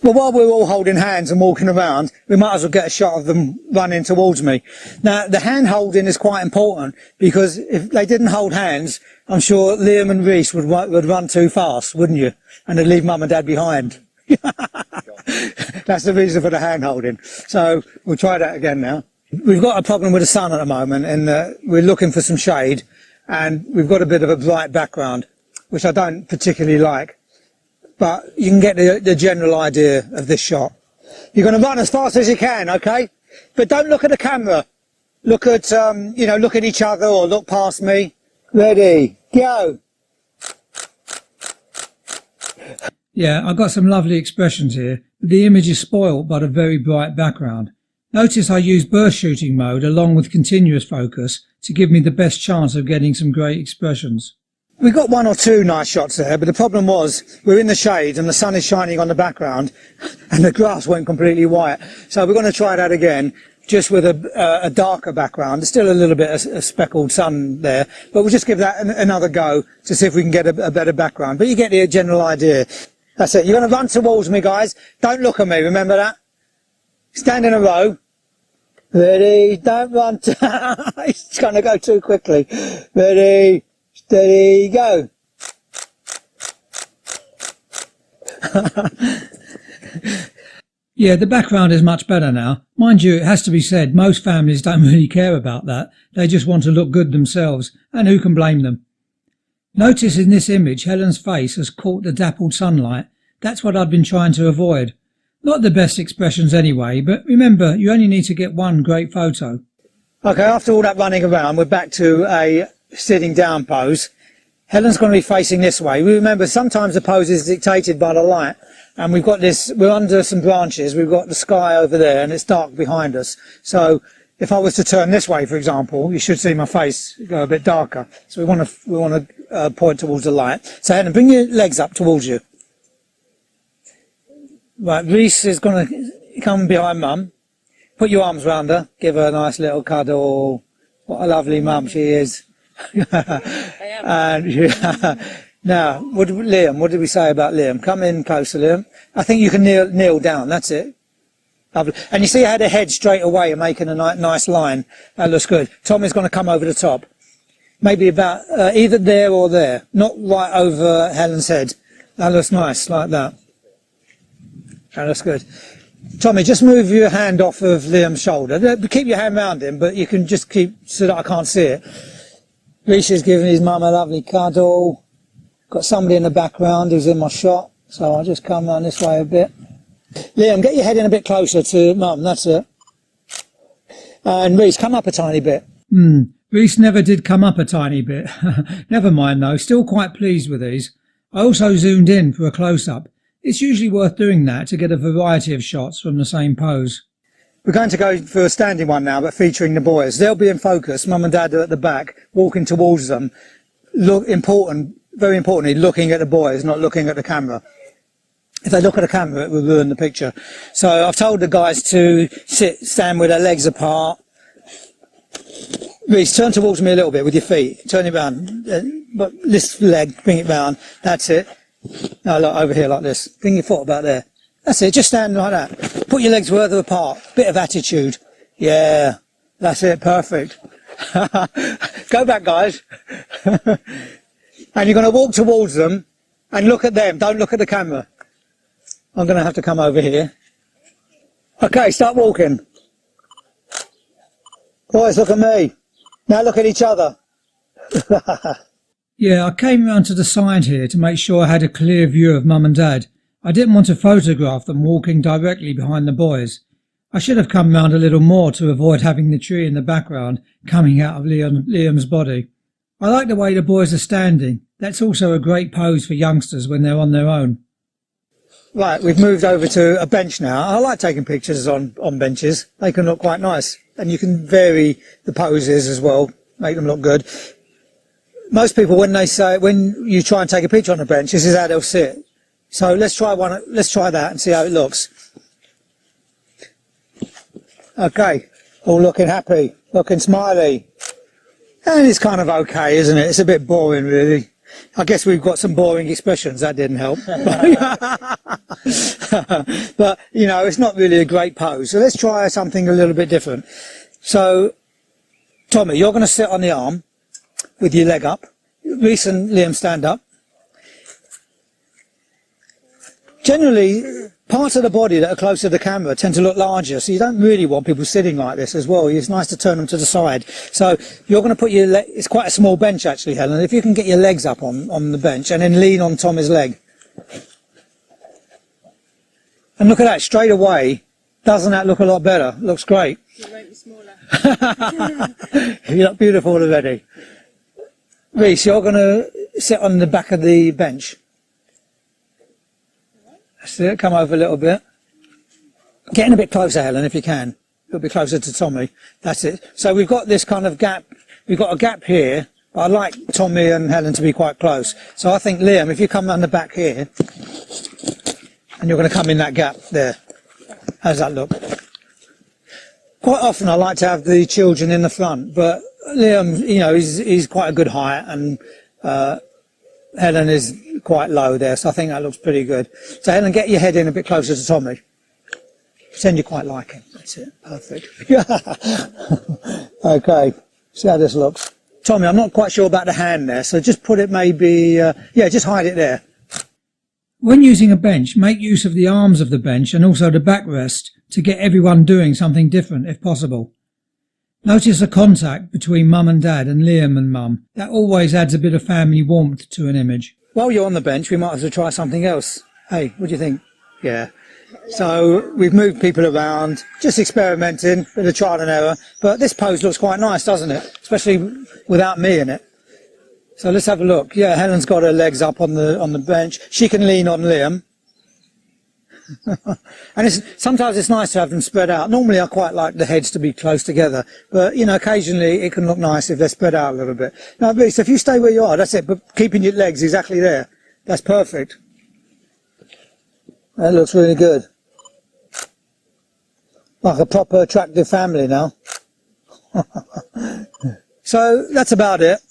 Well, while we're all holding hands and walking around, we might as well get a shot of them running towards me. Now, the hand holding is quite important, because if they didn't hold hands, I'm sure Liam and Reese would run too fast, wouldn't you? And they'd leave Mum and Dad behind. That's the reason for the hand holding. So we'll try that again now. We've got a problem with the sun at the moment, and we're looking for some shade, and we've got a bit of a bright background, which I don't particularly like. But you can get the general idea of this shot. You're going to run as fast as you can, okay? But don't look at the camera. Look at, look at each other or look past me. Ready, go. Yeah, I've got some lovely expressions here. The image is spoilt by the very bright background. Notice I use burst shooting mode along with continuous focus to give me the best chance of getting some great expressions. We got one or two nice shots there, but the problem was we're in the shade and the sun is shining on the background and the grass went completely white. So we're going to try that again, just with a darker background. There's still a little bit of speckled sun there, but we'll just give that another go to see if we can get a better background. But you get the general idea. That's it. You're going to run towards me, guys. Don't look at me, remember that? Stand in a row. Ready, don't run. It's going to go too quickly. Ready. Steady, go. Yeah, the background is much better now. Mind you, it has to be said, most families don't really care about that. They just want to look good themselves, and who can blame them? Notice in this image, Helen's face has caught the dappled sunlight. That's what I've been trying to avoid. Not the best expressions anyway, but remember, you only need to get one great photo. Okay, after all that running around, we're back to a sitting down pose. Helen's going to be facing this way. We remember sometimes the pose is dictated by the light, and we've got this, we're under some branches, we've got the sky over there and it's dark behind us. So if I was to turn this way, for example, you should see my face go a bit darker. So we want to point towards the light. So Helen, bring your legs up towards you. Right, Reese is going to come behind Mum. Put your arms round her, give her a nice little cuddle. What a lovely mum she is. And now, Liam, what did we say about Liam? Come in closer, Liam. I think you can kneel down, that's it. Lovely. And you see how the head straight away and making a nice line. That looks good. Tommy's going to come over the top. Maybe about either there or there. Not right over Helen's head. That looks nice, like that. That looks good. Tommy, just move your hand off of Liam's shoulder. Keep your hand round him, but you can just keep so that I can't see it. Reese is giving his mum a lovely cuddle. Got somebody in the background who's in my shot, so I'll just come round this way a bit. Liam, get your head in a bit closer to Mum, that's it. And Reese, come up a tiny bit. Reese never did come up a tiny bit. Never mind though, still quite pleased with these. I also zoomed in for a close-up. It's usually worth doing that to get a variety of shots from the same pose. We're going to go for a standing one now, but featuring the boys. They'll be in focus. Mum and Dad are at the back, walking towards them. Very importantly, looking at the boys, not looking at the camera. If they look at the camera, it will ruin the picture. So I've told the guys to stand with their legs apart. Reese, turn towards me a little bit with your feet. Turn it round. But this leg, bring it round. That's it. No, look, over here like this. Bring your foot about there. That's it, just stand like that. Put your legs further apart. Bit of attitude. Yeah, that's it, perfect. Go back, guys. And you're going to walk towards them and look at them. Don't look at the camera. I'm going to have to come over here. Okay, start walking. Boys, look at me. Now look at each other. Yeah, I came round to the side here to make sure I had a clear view of Mum and Dad. I didn't want to photograph them walking directly behind the boys. I should have come round a little more to avoid having the tree in the background coming out of Liam's body. I like the way the boys are standing. That's also a great pose for youngsters when they're on their own. Right, we've moved over to a bench now. I like taking pictures on benches. They can look quite nice. And you can vary the poses as well, make them look good. Most people, when you try and take a picture on a bench, this is how they'll sit. So let's try that and see how it looks. Okay, all looking happy, looking smiley. And it's kind of okay, isn't it? It's a bit boring, really. I guess we've got some boring expressions. That didn't help. But, you know, it's not really a great pose. So let's try something a little bit different. So, Tommy, you're going to sit on the arm with your leg up. Reese and Liam, stand up. Generally, parts of the body that are close to the camera tend to look larger, so you don't really want people sitting like this as well. It's nice to turn them to the side. So you're going to put your leg, it's quite a small bench actually, Helen. If you can get your legs up on the bench and then lean on Tommy's leg. And look at that, straight away. Doesn't that look a lot better? Looks great. It won't be smaller. You look beautiful already. Reese, you're going to sit on the back of the bench. That's it, come over a little bit. Getting a bit closer, Helen, if you can. A little bit closer to Tommy. That's it. So we've got this kind of gap. We've got a gap here, but I'd like Tommy and Helen to be quite close. So I think, Liam, if you come around the back here, and you're going to come in that gap there. How does that look? Quite often I like to have the children in the front, but Liam, you know, he's quite a good height, and Helen is quite low there, so I think that looks pretty good. So Helen, get your head in a bit closer to Tommy. Pretend you quite like him. That's it. Perfect. Okay. See how this looks. Tommy, I'm not quite sure about the hand there, so just put it maybe, yeah, just hide it there. When using a bench, make use of the arms of the bench and also the backrest to get everyone doing something different if possible. Notice the contact between Mum and Dad and Liam and Mum. That always adds a bit of family warmth to an image. While you're on the bench, we might as well try something else. Hey, what do you think? Yeah. So we've moved people around, just experimenting, bit of trial and error. But this pose looks quite nice, doesn't it? Especially without me in it. So let's have a look. Yeah, Helen's got her legs up on the bench. She can lean on Liam. And sometimes it's nice to have them spread out. Normally I quite like the heads to be close together, but you know, occasionally it can look nice if they're spread out a little bit. Now, Reece, if you stay where you are, that's it, but keeping your legs exactly there. That's perfect. That looks really good. Like a proper attractive family now. So that's about it.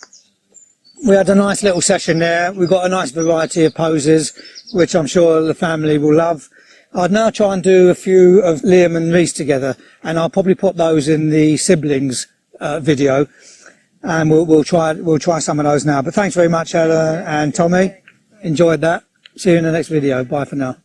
We had a nice little session there. We've got a nice variety of poses, which I'm sure the family will love. I'd now try and do a few of Liam and Reece together, and I'll probably put those in the siblings video, and we'll try some of those now. But thanks very much, Ella and Tommy. Enjoyed that. See you in the next video. Bye for now.